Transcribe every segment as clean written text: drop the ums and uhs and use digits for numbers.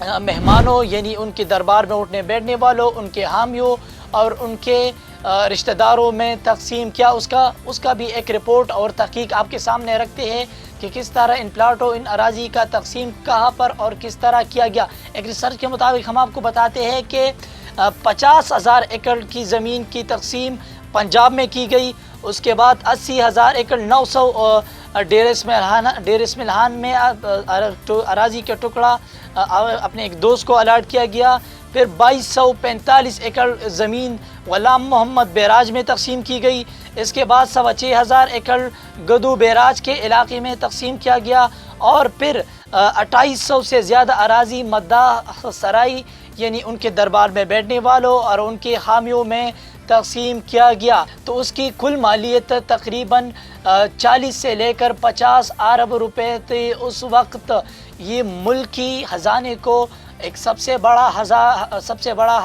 مہمانوں یعنی ان کے دربار میں اٹھنے بیٹھنے والوں، ان کے حامیوں اور ان کے رشتہ داروں میں تقسیم کیا، اس کا بھی ایک رپورٹ اور تحقیق آپ کے سامنے رکھتے ہیں کہ کس طرح ان پلاٹوں، ان اراضی کا تقسیم کہاں پر اور کس طرح کیا گیا۔ ایک ریسرچ کے مطابق ہم آپ کو بتاتے ہیں کہ 50,000 ایکڑ کی زمین کی تقسیم پنجاب میں کی گئی، اس کے بعد 80,000 ایکڑ 900 ڈیر اسملحان میں اراضی کا ٹکڑا اپنے ایک دوست کو الاٹ کیا گیا، پھر 2245 ایکڑ زمین غلام محمد بیراج میں تقسیم کی گئی، اس کے بعد 6,500 ایکڑ گدو بیراج کے علاقے میں تقسیم کیا گیا، اور پھر 2800 سے زیادہ اراضی مداح سرائی یعنی ان کے دربار میں بیٹھنے والوں اور ان کے حامیوں میں تقسیم کیا گیا۔ تو اس کی کل مالیت تقریباً 40 سے لے کر 50 ارب روپے تھی اس وقت۔ یہ ملکی خزانے کو ایک سب سے بڑا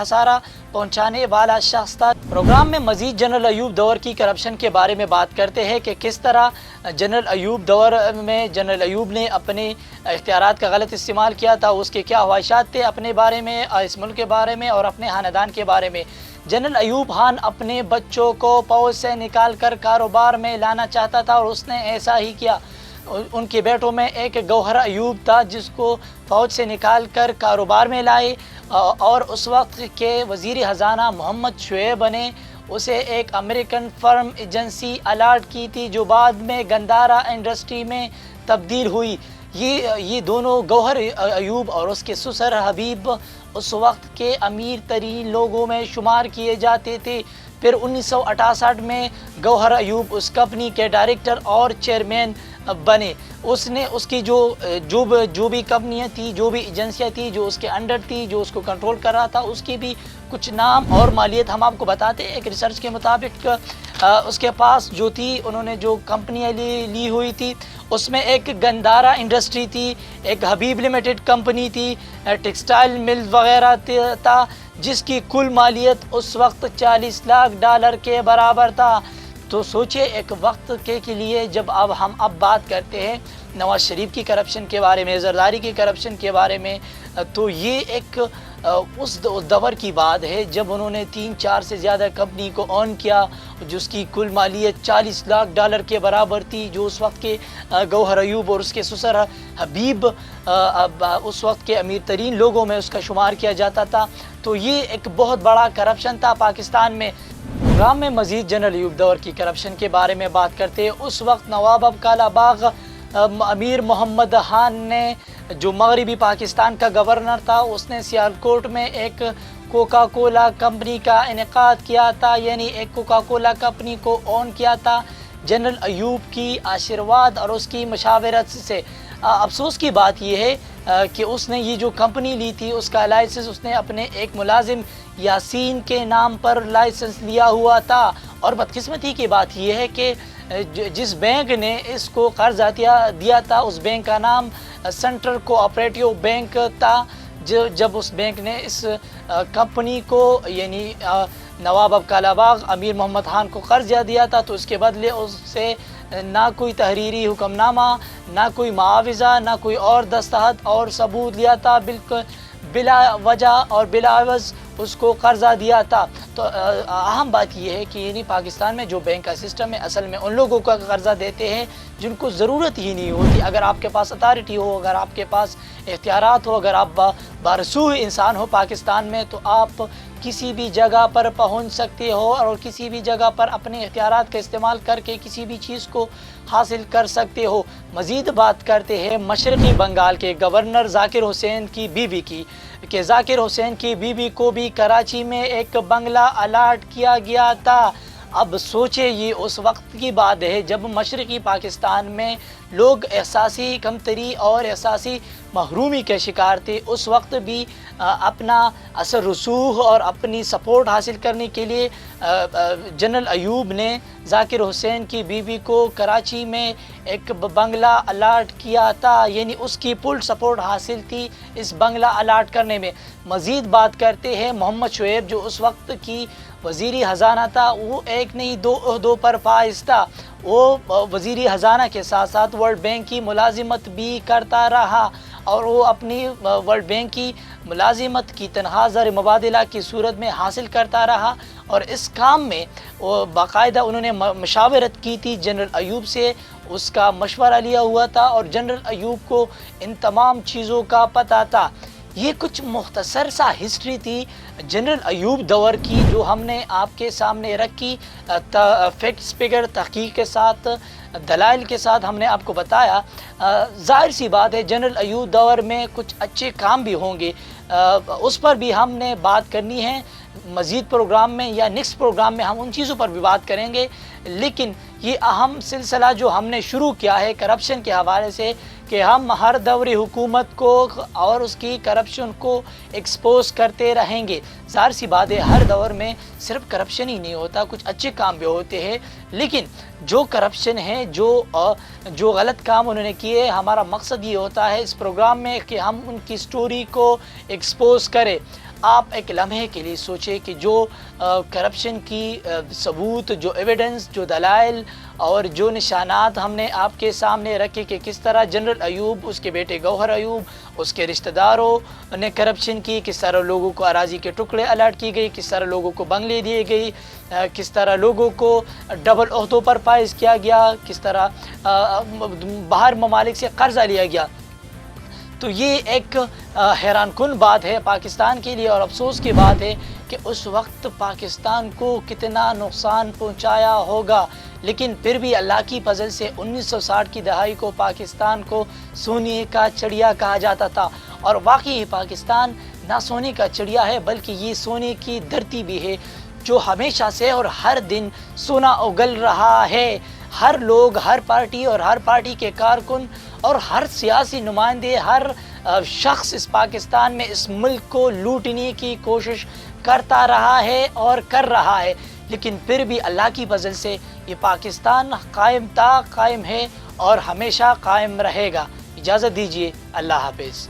خسارہ پہنچانے والا شخص تھا۔ پروگرام میں مزید جنرل ایوب دور کی کرپشن کے بارے میں بات کرتے ہیں کہ کس طرح جنرل ایوب دور میں جنرل ایوب نے اپنے اختیارات کا غلط استعمال کیا تھا، اس کے کیا خواہشات تھے اپنے بارے میں، اس ملک کے بارے میں اور اپنے خاندان کے بارے میں۔ جنرل ایوب خان اپنے بچوں کو فوج سے نکال کر کاروبار میں لانا چاہتا تھا اور اس نے ایسا ہی کیا۔ ان کے بیٹوں میں ایک گوہر ایوب تھا جس کو فوج سے نکال کر کاروبار میں لائے، اور اس وقت کے وزیر خزانہ محمد شعیب نے اسے ایک امریکن فرم ایجنسی الاٹ کی تھی جو بعد میں گندارا انڈسٹری میں تبدیل ہوئی۔ یہ دونوں گوہر ایوب اور اس کے سسر حبیب اس وقت کے امیر ترین لوگوں میں شمار کیے جاتے تھے۔ پھر 1968 میں گوہر ایوب اس کمپنی کے ڈائریکٹر اور چیئرمین بنے۔ اس کی جو بھی کمپنیاں تھیں، جو بھی ایجنسیاں تھیں جو اس کے انڈر تھی، جو اس کو کنٹرول کر رہا تھا، اس کی بھی کچھ نام اور مالیت ہم آپ کو بتاتے ہیں۔ ایک ریسرچ کے مطابق اس کے پاس جو تھی، انہوں نے جو کمپنیاں لی ہوئی تھی، اس میں ایک گندارا انڈسٹری تھی، ایک حبیب لمیٹڈ کمپنی تھی، ٹیکسٹائل مل وغیرہ تھا، جس کی کل مالیت اس وقت $40 لاکھ کے برابر تھا۔ تو سوچے ایک وقت کے لیے جب ہم بات کرتے ہیں نواز شریف کی کرپشن کے بارے میں، زرداری کی کرپشن کے بارے میں، تو یہ ایک اس دور کی بات ہے جب انہوں نے 3-4 سے زیادہ کمپنی کو اون کیا، جس کی کل مالیت $40 لاکھ کے برابر تھی، جو اس وقت کے گوہر ایوب اور اس کے سسر حبیب اس وقت کے امیر ترین لوگوں میں اس کا شمار کیا جاتا تھا۔ تو یہ ایک بہت بڑا کرپشن تھا پاکستان میں۔ پروگرام میں مزید جنرل ایوب دور کی کرپشن کے بارے میں بات کرتے ہیں۔ اس وقت نواب کالا باغ امیر محمد خان نے، جو مغربی پاکستان کا گورنر تھا، اس نے سیالکوٹ میں ایک کوکا کولا کمپنی کا انعقاد کیا تھا، یعنی ایک کوکا کولا کمپنی کو اون کیا تھا جنرل ایوب کی آشیرواد اور اس کی مشاورت سے۔ افسوس کی بات یہ ہے کہ اس نے یہ جو کمپنی لی تھی، اس کا لائسنس اس نے اپنے ایک ملازم یاسین کے نام پر لائسنس لیا ہوا تھا، اور بدقسمتی کی بات یہ ہے کہ جس بینک نے اس کو قرض دیا تھا، اس بینک کا نام سینٹرل کوآپریٹیو بینک تھا۔ جب اس بینک نے اس کمپنی کو یعنی نواب کالا باغ امیر محمد خان کو قرض دیا تھا، تو اس کے بدلے اس سے نہ کوئی تحریری حکم نامہ، نہ کوئی معاوضہ، نہ کوئی اور دستخط اور ثبوت لیا تھا، بالکل بلا وجہ اور بلا عوض اس کو قرضہ دیا تھا۔ تو اہم بات یہ ہے کہ یعنی پاکستان میں جو بینک کا سسٹم ہے، اصل میں ان لوگوں کا قرضہ دیتے ہیں جن کو ضرورت ہی نہیں ہوتی۔ اگر آپ کے پاس اتھارٹی ہو، اگر آپ کے پاس اختیارات ہو، اگر آپ بارسوخ انسان ہو پاکستان میں، تو آپ کسی بھی جگہ پر پہنچ سکتے ہو اور کسی بھی جگہ پر اپنے اختیارات کا استعمال کر کے کسی بھی چیز کو حاصل کر سکتے ہو۔ مزید بات کرتے ہیں مشرقی بنگال کے گورنر ذاکر حسین کی بیوی کی، کہ ذاکر حسین کی بیوی کو بھی کراچی میں ایک بنگلہ الاٹ کیا گیا تھا۔ اب سوچے یہ اس وقت کی بات ہے جب مشرقی پاکستان میں لوگ احساسی کمتری اور احساسی محرومی کے شکار تھے، اس وقت بھی اپنا اثر رسوخ اور اپنی سپورٹ حاصل کرنے کے لیے جنرل ایوب نے ذاکر حسین کی بیوی کو کراچی میں ایک بنگلہ الاٹ کیا تھا، یعنی اس کی فل سپورٹ حاصل تھی اس بنگلہ الاٹ کرنے میں۔ مزید بات کرتے ہیں محمد شعیب، جو اس وقت کی وزیری خزانہ تھا، وہ ایک نہیں 2 عہدوں پر فائز تھا۔ وہ وزیری خزانہ کے ساتھ ساتھ ورلڈ بینک کی ملازمت بھی کرتا رہا، اور وہ اپنی ورلڈ بینک کی ملازمت کی تنخواہ زر مبادلہ کی صورت میں حاصل کرتا رہا، اور اس کام میں وہ باقاعدہ انہوں نے مشاورت کی تھی جنرل ایوب سے، اس کا مشورہ لیا ہوا تھا، اور جنرل ایوب کو ان تمام چیزوں کا پتہ تھا۔ یہ کچھ مختصر سا ہسٹری تھی جنرل ایوب دور کی، جو ہم نے آپ کے سامنے رکھی، فیکٹس فگر تحقیق کے ساتھ، دلائل کے ساتھ ہم نے آپ کو بتایا۔ ظاہر سی بات ہے جنرل ایوب دور میں کچھ اچھے کام بھی ہوں گے، اس پر بھی ہم نے بات کرنی ہے مزید پروگرام میں، یا نیکسٹ پروگرام میں ہم ان چیزوں پر بھی بات کریں گے۔ لیکن یہ اہم سلسلہ جو ہم نے شروع کیا ہے کرپشن کے حوالے سے، کہ ہم ہر دوری حکومت کو اور اس کی کرپشن کو ایکسپوز کرتے رہیں گے۔ ظاہر سی بات ہے ہر دور میں صرف کرپشن ہی نہیں ہوتا، کچھ اچھے کام بھی ہوتے ہیں، لیکن جو کرپشن ہے، جو غلط کام انہوں نے کیے، ہمارا مقصد یہ ہوتا ہے اس پروگرام میں کہ ہم ان کی سٹوری کو ایکسپوز کریں۔ آپ ایک لمحے کے لیے سوچیں کہ جو کرپشن کی ثبوت، جو ایویڈنس، جو دلائل اور جو نشانات ہم نے آپ کے سامنے رکھے کہ کس طرح جنرل ایوب، اس کے بیٹے گوہر ایوب، اس کے رشتہ داروں نے کرپشن کی، کس طرح لوگوں کو اراضی کے ٹکڑے الاٹ کی گئی، کس طرح لوگوں کو بنگلے دیے گئی، کس طرح لوگوں کو ڈبل عہدوں پر فائز کیا گیا، کس طرح باہر ممالک سے قرضہ لیا گیا۔ تو یہ ایک حیران کن بات ہے پاکستان کے لیے، اور افسوس کی بات ہے کہ اس وقت پاکستان کو کتنا نقصان پہنچایا ہوگا، لیکن پھر بھی اللہ کی فضل سے 1960 کی دہائی کو پاکستان کو سونے کا چڑیا کہا جاتا تھا، اور واقعی پاکستان نہ سونے کا چڑیا ہے بلکہ یہ سونے کی دھرتی بھی ہے، جو ہمیشہ سے اور ہر دن سونا اگل رہا ہے۔ ہر لوگ، ہر پارٹی اور ہر پارٹی کے کارکن اور ہر سیاسی نمائندے، ہر شخص اس پاکستان میں اس ملک کو لوٹنے کی کوشش کرتا رہا ہے اور کر رہا ہے، لیکن پھر بھی اللہ کی فضل سے یہ پاکستان قائم تھا، قائم ہے اور ہمیشہ قائم رہے گا۔ اجازت دیجیے، اللہ حافظ۔